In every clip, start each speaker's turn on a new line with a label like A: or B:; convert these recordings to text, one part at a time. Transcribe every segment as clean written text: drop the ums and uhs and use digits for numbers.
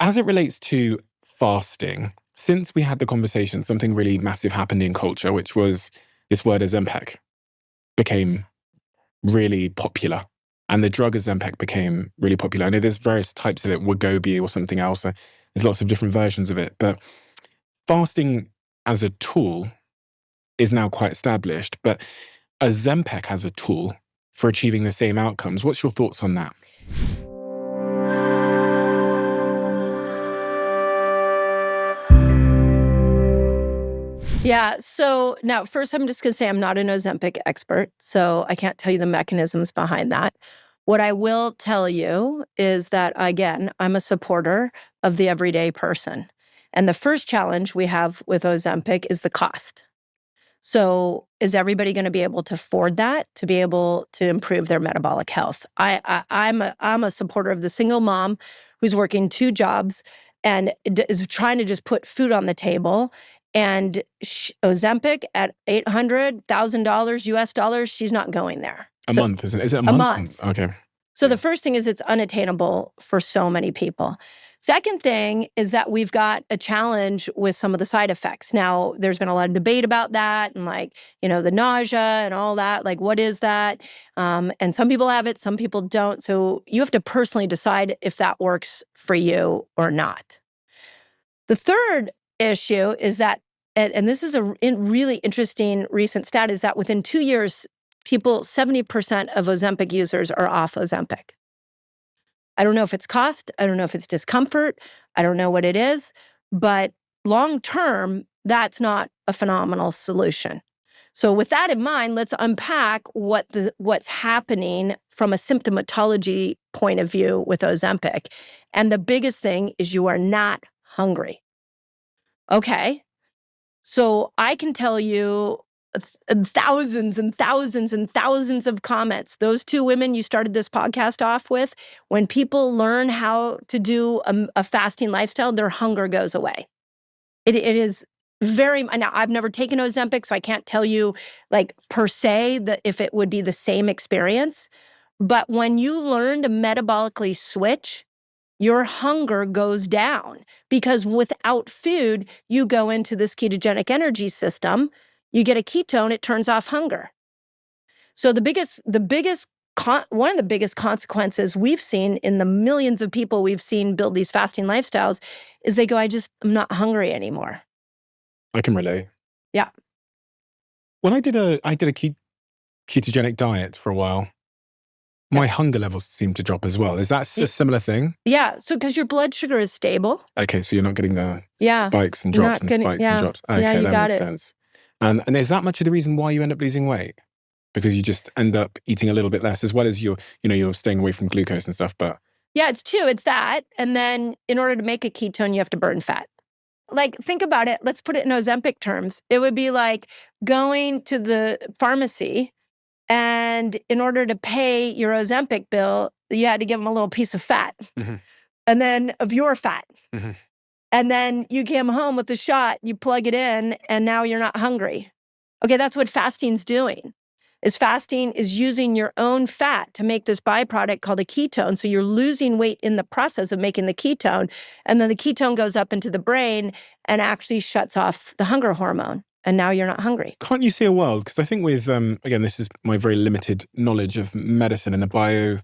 A: as it relates to fasting, since we had the conversation, something really massive happened in culture, which was this word Ozempic became really popular. And the drug Ozempic became really popular. I know there's various types of it, Wegovy or something else. There's lots of different versions of it. But fasting as a tool is now quite established. But Ozempic as a tool for achieving the same outcomes, what's your thoughts on that?
B: Yeah. So now, first, I'm just going to say I'm not an Ozempic expert, so I can't tell you the mechanisms behind that. What I will tell you is that, again, I'm a supporter of the everyday person. And the first challenge we have with Ozempic is the cost. So is everybody going to be able to afford that to be able to improve their metabolic health? I'm a supporter of the single mom who's working 2 jobs and is trying to just put food on the table. And Ozempic at $800,000 US dollars, she's not going there.
A: A month, isn't it? Is it a month?
B: A month.
A: Okay.
B: So the first thing is it's unattainable for so many people. Second thing is that we've got a challenge with some of the side effects. Now, there's been a lot of debate about that and the nausea and all that. Like, what is that? And some people have it, some people don't. So you have to personally decide if that works for you or not. The third issue is that, and this is a really interesting recent stat, is that within 2 years, 70% of Ozempic users are off Ozempic. I don't know if it's cost. I don't know if it's discomfort. I don't know what it is. But long term, that's not a phenomenal solution. So with that in mind, let's unpack what's happening from a symptomatology point of view with Ozempic. And the biggest thing is you are not hungry. Okay. So I can tell you thousands and thousands and thousands of comments. Those 2 women you started this podcast off with, when people learn how to do a fasting lifestyle, their hunger goes away. It is very, now I've never taken Ozempic, so I can't tell you per se that if it would be the same experience. But when you learn to metabolically switch, your hunger goes down because without food, you go into this ketogenic energy system. You get a ketone, it turns off hunger. So one of the biggest consequences we've seen in the millions of people we've seen build these fasting lifestyles is they go, I'm not hungry anymore.
A: I can relate.
B: Yeah.
A: When I did a ketogenic diet for a while, my hunger levels seem to drop as well. Is that a similar thing?
B: Yeah. So because your blood sugar is stable.
A: Okay. So you're not getting the spikes and drops and spikes and drops. Okay,
B: yeah,
A: that makes sense. And is that much of the reason why you end up losing weight? Because you just end up eating a little bit less, as well as you're staying away from glucose and stuff. But
B: yeah, it's 2. It's that. And then in order to make a ketone, you have to burn fat. Think about it. Let's put it in Ozempic terms. It would be like going to the pharmacy, and in order to pay your Ozempic bill, you had to give them a little piece of fat, and then of your fat. Mm-hmm. And then you came home with the shot, you plug it in, and now you're not hungry. Okay, that's what fasting's doing. Fasting is using your own fat to make this byproduct called a ketone. So you're losing weight in the process of making the ketone. And then the ketone goes up into the brain and actually shuts off the hunger hormone. And now you're not hungry.
A: Can't you see a world? Because I think with, again, this is my very limited knowledge of medicine and the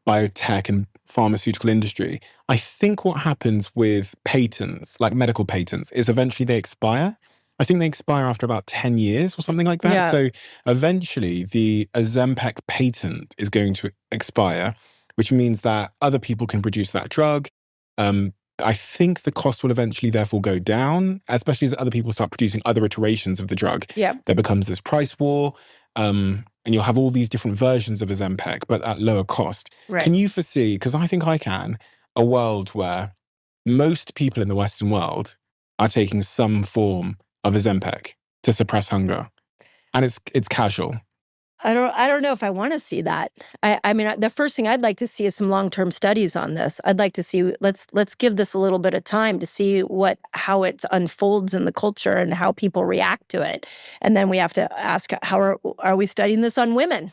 A: biotech and pharmaceutical industry. I think what happens with patents, like medical patents, is eventually they expire. I think they expire after about 10 years or something like that.
B: Yeah.
A: So eventually the Ozempic patent is going to expire, which means that other people can produce that drug. I think the cost will eventually therefore go down, especially as other people start producing other iterations of the drug.
B: Yeah.
A: There becomes this price war, and you'll have all these different versions of Ozempic, but at lower cost.
B: Right.
A: Can you foresee, because I think I can, a world where most people in the Western world are taking some form of Ozempic to suppress hunger, and it's casual?
B: I don't know if I want to see that. I mean, the first thing I'd like to see is some long-term studies on this. I'd like to see, let's give this a little bit of time to see how it unfolds in the culture and how people react to it. And then we have to ask, how are we studying this on women?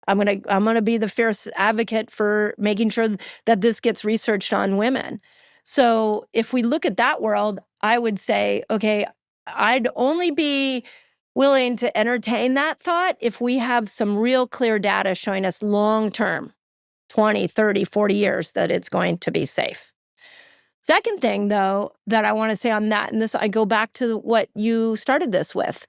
B: I'm gonna be the fierce advocate for making sure that this gets researched on women. So if we look at that world, I would say, okay, I'd only be willing to entertain that thought if we have some real clear data showing us long-term, 20, 30, 40 years, that it's going to be safe. Second thing, though, that I want to say on that, and this, I go back to what you started this with.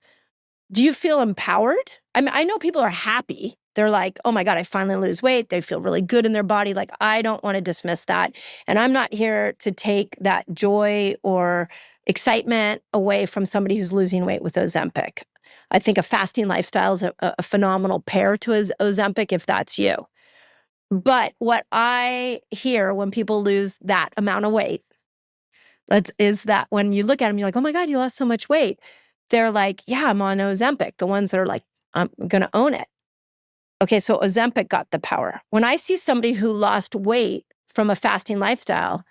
B: Do you feel empowered? I mean, I know people are happy. They're like, oh my God, I finally lose weight. They feel really good in their body. Like, I don't want to dismiss that. And I'm not here to take that joy or excitement away from somebody who's losing weight with Ozempic. I think a fasting lifestyle is a phenomenal pair to Ozempic if that's you. But what I hear when people lose that amount of weight is that when you look at them, you're like, oh my God, you lost so much weight. They're like, yeah, I'm on Ozempic. The ones that are like, I'm going to own it. Okay, so Ozempic got the power. When I see somebody who lost weight from a fasting lifestyle,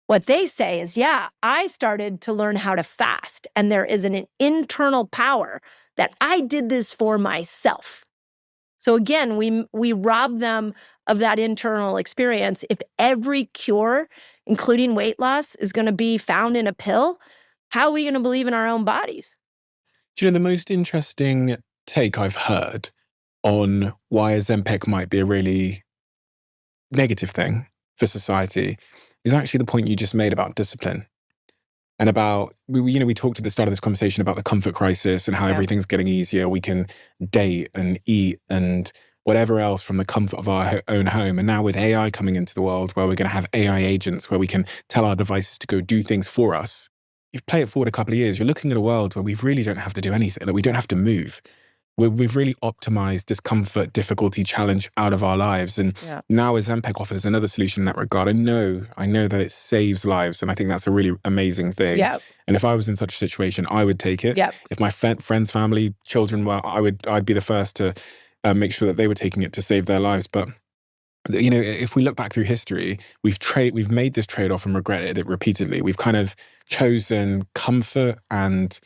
B: what they say is, yeah, I started to learn how to fast. And there is an internal power that I did this for myself. So again, we rob them of that internal experience. If every cure, including weight loss, is going to be found in a pill, how are we going to believe in our own bodies?
A: Do you know, the most interesting take I've heard on why Ozempic might be a really negative thing for society is actually the point you just made about discipline. And about, we talked at the start of this conversation about the comfort crisis and how everything's getting easier. We can date and eat and whatever else from the comfort of our own home. And now with AI coming into the world, where we're going to have AI agents, where we can tell our devices to go do things for us. You play it forward a couple of years, you're looking at a world where we really don't have to do anything, that we don't have to move. We've really optimized discomfort, difficulty, challenge out of our lives. And now Ozempic offers another solution in that regard. I know that it saves lives. And I think that's a really amazing thing.
B: Yeah.
A: And if I was in such a situation, I would take it.
B: Yeah.
A: If my friends, family, children were, I'd be the first to make sure that they were taking it to save their lives. But you know, if we look back through history, we've made this trade-off and regretted it repeatedly. We've kind of chosen comfort and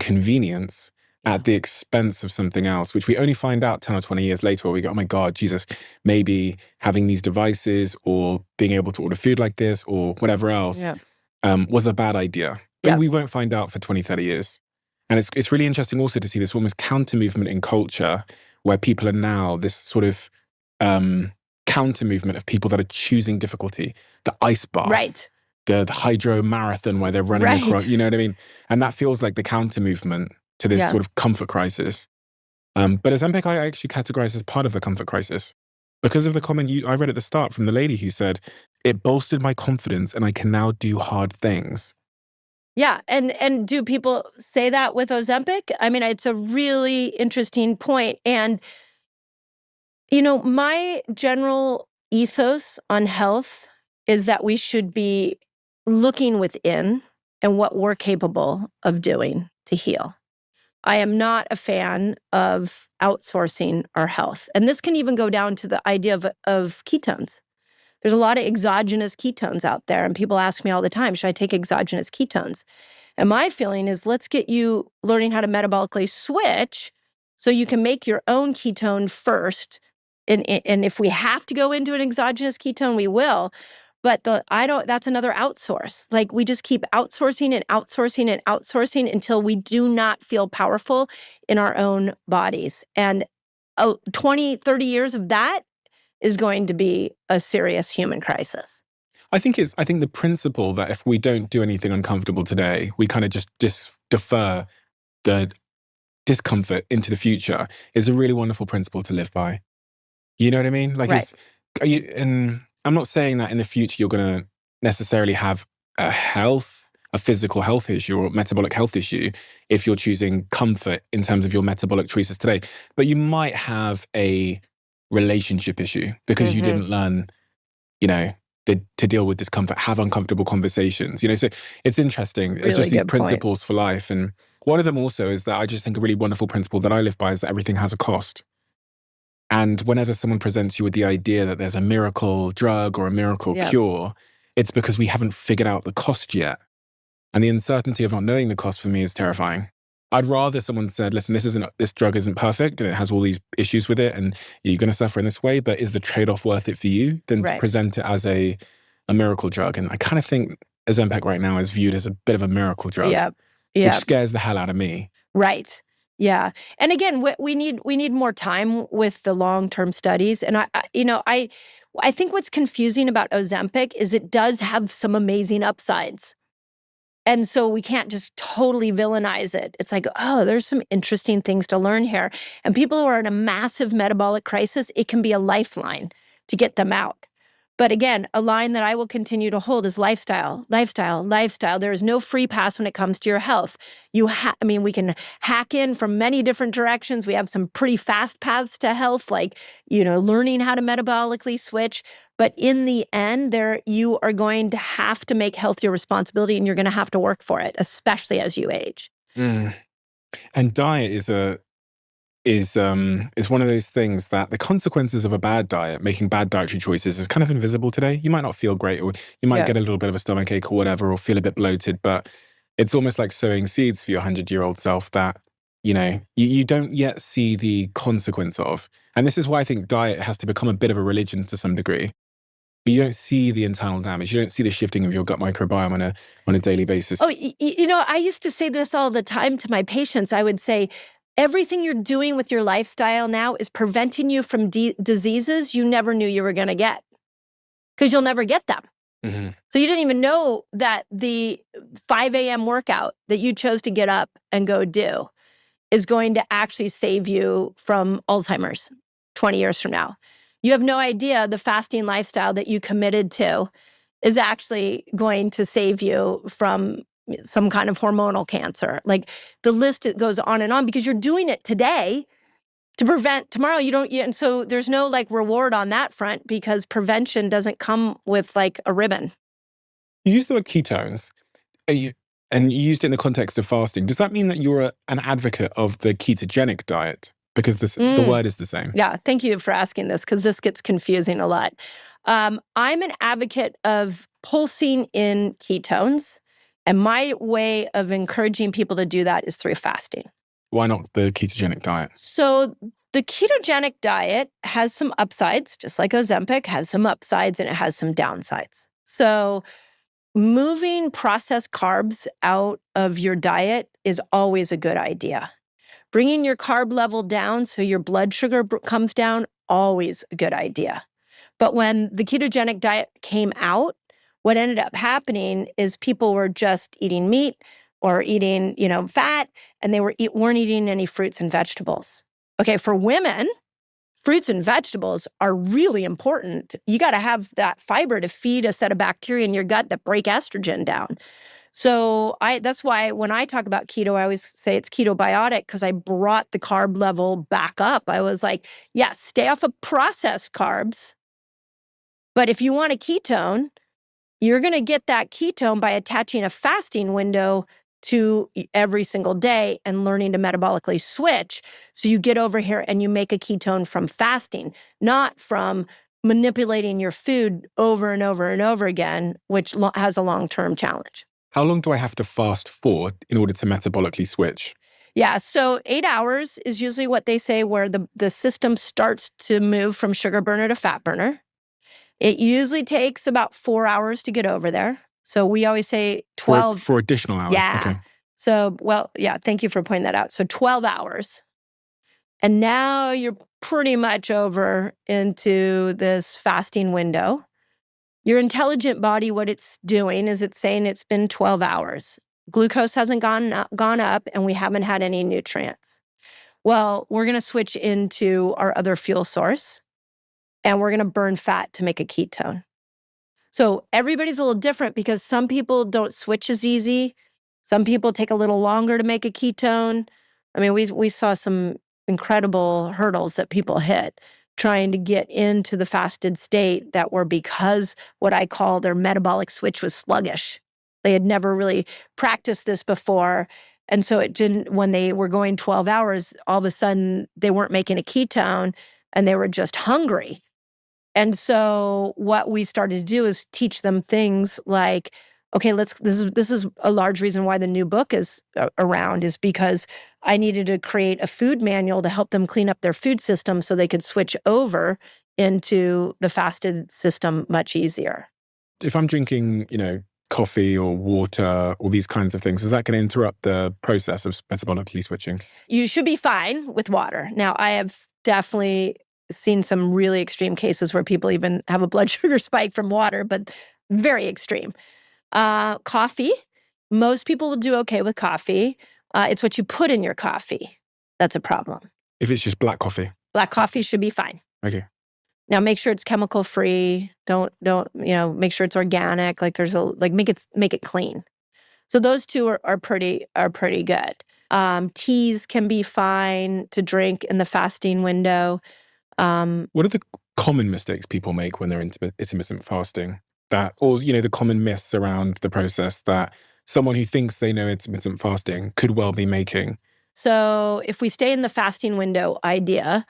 A: convenience at the expense of something else, which we only find out 10 or 20 years later, where we go, oh my God, Jesus, maybe having these devices or being able to order food like this or whatever else was a bad idea. But we won't find out for 20, 30 years. And it's really interesting also to see this almost counter movement in culture, where people are now this sort of counter movement of people that are choosing difficulty, the ice bath, the hydro marathon where they're running across, you know what I mean? And that feels like the counter movement to this sort of comfort crisis. But Ozempic, I actually categorize as part of the comfort crisis because of the comment I read at the start from the lady who said, it bolstered my confidence and I can now do hard things.
B: Yeah. And do people say that with Ozempic? I mean, it's a really interesting point. And, you know, my general ethos on health is that we should be looking within and what we're capable of doing to heal. I am not a fan of outsourcing our health. And this can even go down to the idea of ketones. There's a lot of exogenous ketones out there. And people ask me all the time, should I take exogenous ketones? And my feeling is, let's get you learning how to metabolically switch so you can make your own ketone first. And if we have to go into an exogenous ketone, we will. But that's another outsource. Like, we just keep outsourcing and outsourcing and outsourcing until we do not feel powerful in our own bodies. And 20, 30 years of that is going to be a serious human crisis.
A: I think the principle that if we don't do anything uncomfortable today, we kind of just defer the discomfort into the future is a really wonderful principle to live by. You know what I mean? Like, and I'm not saying that in the future you're going to necessarily have a physical health issue or metabolic health issue if you're choosing comfort in terms of your metabolic choices today. But you might have a relationship issue because you didn't learn, you know, to deal with discomfort, have uncomfortable conversations. You know, so it's interesting. It's just these principles for life. And one of them also is that I just think a really wonderful principle that I live by is that everything has a cost. And whenever someone presents you with the idea that there's a miracle drug or a miracle cure, it's because we haven't figured out the cost yet. And the uncertainty of not knowing the cost for me is terrifying. I'd rather someone said, listen, this drug isn't perfect and it has all these issues with it and you're going to suffer in this way, but is the trade-off worth it for you? Than to present it as a miracle drug. And I kind of think Ozempic right now is viewed as a bit of a miracle drug,
B: Yep.
A: which
B: Yep.
A: scares the hell out of me.
B: Right. Yeah. And again, we need more time with the long-term studies. And I think what's confusing about Ozempic is it does have some amazing upsides. And so we can't just totally villainize it. It's like, oh, there's some interesting things to learn here. And people who are in a massive metabolic crisis, it can be a lifeline to get them out. But again, a line that I will continue to hold is lifestyle, lifestyle, lifestyle. There is no free pass when it comes to your health. We can hack in from many different directions. We have some pretty fast paths to health, like, learning how to metabolically switch. But in the end, you are going to have to make health your responsibility, and you're going to have to work for it, especially as you age.
A: And diet is one of those things that the consequences of a bad diet, making bad dietary choices, is kind of invisible today. You might not feel great, or you might get a little bit of a stomachache or whatever, or feel a bit bloated, but it's almost like sowing seeds for your 100-year-old self that, you don't yet see the consequence of. And this is why I think diet has to become a bit of a religion to some degree. You don't see the internal damage. You don't see the shifting of your gut microbiome on a daily basis.
B: Oh, I used to say this all the time to my patients. I would say, everything you're doing with your lifestyle now is preventing you from diseases you never knew you were going to get, because you'll never get them.
A: Mm-hmm.
B: So you didn't even know that the 5 a.m. workout that you chose to get up and go do is going to actually save you from Alzheimer's 20 years from now. You have no idea the fasting lifestyle that you committed to is actually going to save you from some kind of hormonal cancer. Like, the list, it goes on and on, because you're doing it today to prevent tomorrow. And so there's no reward on that front, because prevention doesn't come with a ribbon.
A: You use the word ketones, and you used it in the context of fasting. Does that mean that you're an advocate of the ketogenic diet? Because the word is the same.
B: Yeah, thank you for asking this, because this gets confusing a lot. I'm an advocate of pulsing in ketones, and my way of encouraging people to do that is through fasting.
A: Why not the ketogenic diet?
B: So the ketogenic diet has some upsides, just like Ozempic has some upsides, and it has some downsides. So moving processed carbs out of your diet is always a good idea. Bringing your carb level down so your blood sugar comes down, always a good idea. But when the ketogenic diet came out, what ended up happening is people were just eating meat or eating, fat, and they weren't eating any fruits and vegetables. Okay, for women, fruits and vegetables are really important. You got to have that fiber to feed a set of bacteria in your gut that break estrogen down. So that's why when I talk about keto, I always say it's ketobiotic, because I brought the carb level back up. I was like, yes, stay off of processed carbs. But if you want a ketone, you're going to get that ketone by attaching a fasting window to every single day and learning to metabolically switch. So you get over here and you make a ketone from fasting, not from manipulating your food over and over and over again, which has a long-term challenge.
A: How long do I have to fast for in order to metabolically switch?
B: Yeah, so 8 hours is usually what they say, where the system starts to move from sugar burner to fat burner. It usually takes about 4 hours to get over there. So we always say 12.
A: For additional hours?
B: Yeah.
A: Okay.
B: So, thank you for pointing that out. So 12 hours. And now you're pretty much over into this fasting window. Your intelligent body, what it's doing is it's saying it's been 12 hours. Glucose hasn't gone up, and we haven't had any nutrients. Well, we're going to switch into our other fuel source, and we're going to burn fat to make a ketone. So everybody's a little different, because some people don't switch as easy. Some people take a little longer to make a ketone. I mean, we saw some incredible hurdles that people hit trying to get into the fasted state that were because what I call their metabolic switch was sluggish. They had never really practiced this before. And so it didn't, when they were going 12 hours, all of a sudden they weren't making a ketone and they were just hungry. And so what we started to do is teach them things like, okay, this is a large reason why the new book is around, is because I needed to create a food manual to help them clean up their food system so they could switch over into the fasted system much easier.
A: If I'm drinking, coffee or water or these kinds of things, is that going to interrupt the process of metabolically switching?
B: You should be fine with water. Now, I have definitely seen some really extreme cases where people even have a blood sugar spike from water, but very extreme. Coffee, most people will do okay with coffee. It's what you put in your coffee that's a problem.
A: If it's just black coffee?
B: Black coffee should be fine.
A: Okay.
B: Now make sure it's chemical free. Don't make sure it's organic. Like make it clean. So those two are pretty good. Teas can be fine to drink in the fasting window.
A: What are the common mistakes people make when they're intermittent fasting? The common myths around the process that someone who thinks they know intermittent fasting could well be making.
B: So if we stay in the fasting window idea,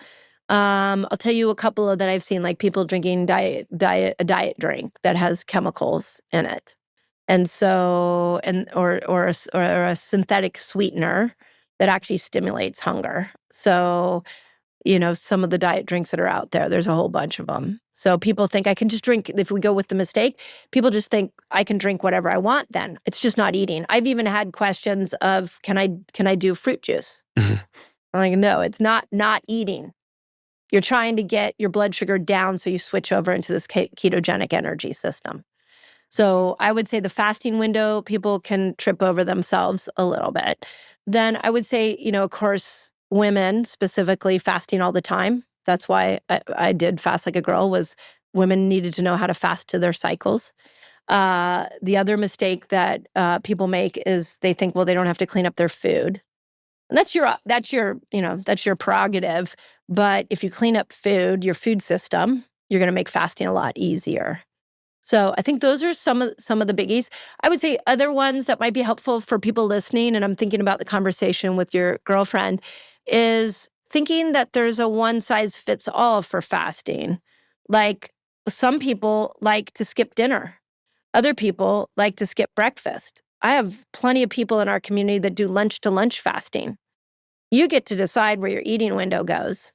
B: I'll tell you a couple of that I've seen, like people drinking a diet drink that has chemicals in it. And so, or a synthetic sweetener that actually stimulates hunger. So, some of the diet drinks that are out there's a whole bunch of them. So people think I can just drink, if we go with the mistake, people just think I can drink whatever I want then. It's just not eating. I've even had questions of, can I do fruit juice? I'm like, no, it's not eating. You're trying to get your blood sugar down so you switch over into this ketogenic energy system. So I would say the fasting window, people can trip over themselves a little bit. Then I would say, of course, women specifically fasting all the time. That's why I did Fast Like a Girl, was women needed to know how to fast to their cycles. The other mistake that people make is they think, well, they don't have to clean up their food. And that's your prerogative. But if you clean up your food system, you're going to make fasting a lot easier. So I think those are some of the biggies. I would say other ones that might be helpful for people listening, and I'm thinking about the conversation with your girlfriend, is thinking that there's a one-size-fits-all for fasting. Like some people like to skip dinner. Other people like to skip breakfast. I have plenty of people in our community that do lunch-to-lunch fasting. You get to decide where your eating window goes.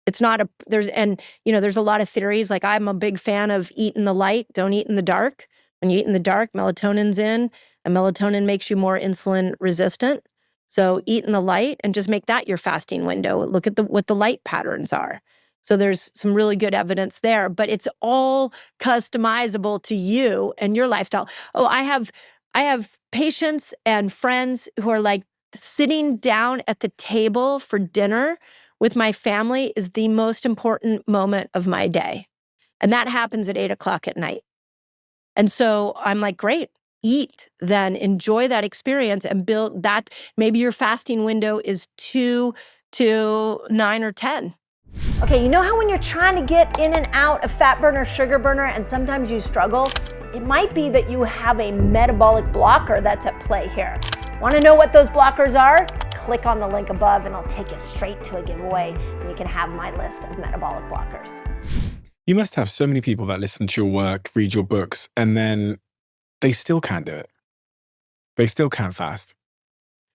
B: It's not there's a lot of theories. Like I'm a big fan of eat in the light, don't eat in the dark. When you eat in the dark, melatonin's in, and melatonin makes you more insulin resistant. So eat in the light and just make that your fasting window. Look at what the light patterns are. So there's some really good evidence there, but it's all customizable to you and your lifestyle. Oh, I have patients and friends who are like, sitting down at the table for dinner with my family is the most important moment of my day. And that happens at 8:00 at night. And so I'm like, great, eat, then enjoy that experience and build that. Maybe your fasting window is 2 to 9 or 10.
C: Okay, you know how when you're trying to get in and out of fat burner, sugar burner, and sometimes you struggle? It might be that you have a metabolic blocker that's at play here. Want to know what those blockers are? Click on the link above and I'll take you straight to a giveaway and you can have my list of metabolic blockers.
A: You must have so many people that listen to your work, read your books, and then they still can't do it. They still can't fast.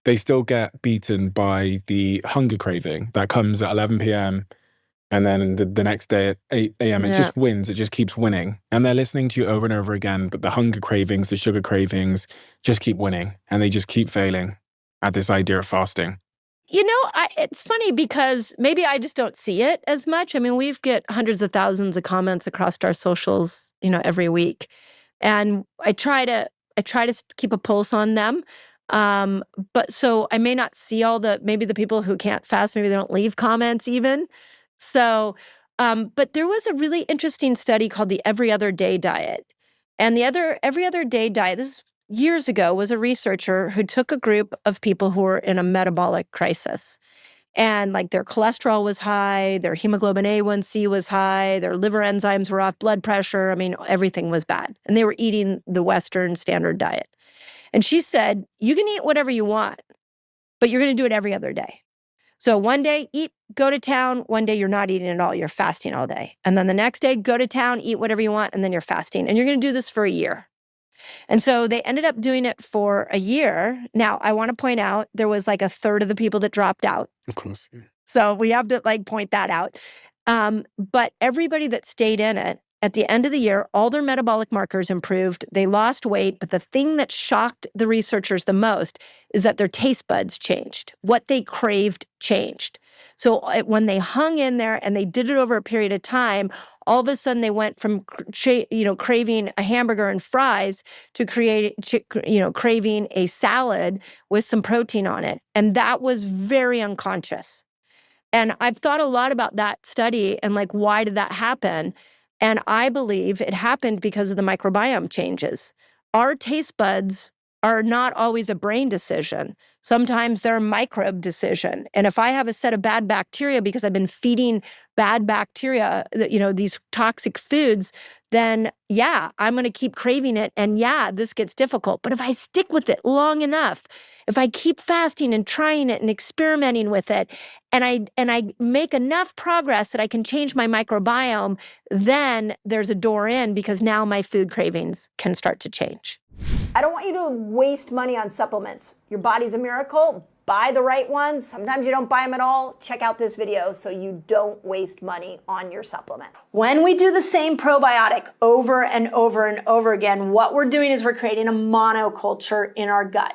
A: They still get beaten by the hunger craving that comes at 11 p.m. and then the next day at 8 a.m. It just wins. It just keeps winning. And they're listening to you over and over again, but the hunger cravings, the sugar cravings just keep winning. And they just keep failing at this idea of fasting.
B: It's funny because maybe I just don't see it as much. I mean, we get hundreds of thousands of comments across our socials, every week. And I try to keep a pulse on them. But so I may not see maybe the people who can't fast, maybe they don't leave comments even. So, but there was a really interesting study called the Every Other Day Diet. And the Every Other Day Diet, this years ago, was a researcher who took a group of people who were in a metabolic crisis. And like their cholesterol was high, their hemoglobin A1C was high, their liver enzymes were off, blood pressure, everything was bad. And they were eating the Western standard diet. And she said, you can eat whatever you want, but you're going to do it every other day. So one day, go to town. One day, you're not eating at all. You're fasting all day. And then the next day, go to town, eat whatever you want, and then you're fasting. And you're going to do this for a year. And so they ended up doing it for a year. Now, I want to point out, there was like a third of the people that dropped out.
A: Of course. Yeah.
B: So we have to point that out. But everybody that stayed in it At the end of the year, all their metabolic markers improved. They lost weight. But the thing that shocked the researchers the most is that their taste buds changed. What they craved changed. So when they hung in there and they did it over a period of time, all of a sudden they went from craving a hamburger and fries to craving a salad with some protein on it. And that was very unconscious. And I've thought a lot about that study and like, why did that happen? And I believe it happened because of the microbiome changes. Our taste buds are not always a brain decision. Sometimes they're a microbe decision. And if I have a set of bad bacteria because I've been feeding bad bacteria, these toxic foods, then yeah, I'm going to keep craving it. And yeah, this gets difficult. But if I stick with it long enough, if I keep fasting and trying it and experimenting with it, and I make enough progress that I can change my microbiome, then there's a door in, because now my food cravings can start to change.
C: I don't want you to waste money on supplements. Your body's a miracle. Buy the right ones. Sometimes you don't buy them at all. Check out this video so you don't waste money on your supplement. When we do the same probiotic over and over and over again, what we're doing is we're creating a monoculture in our gut.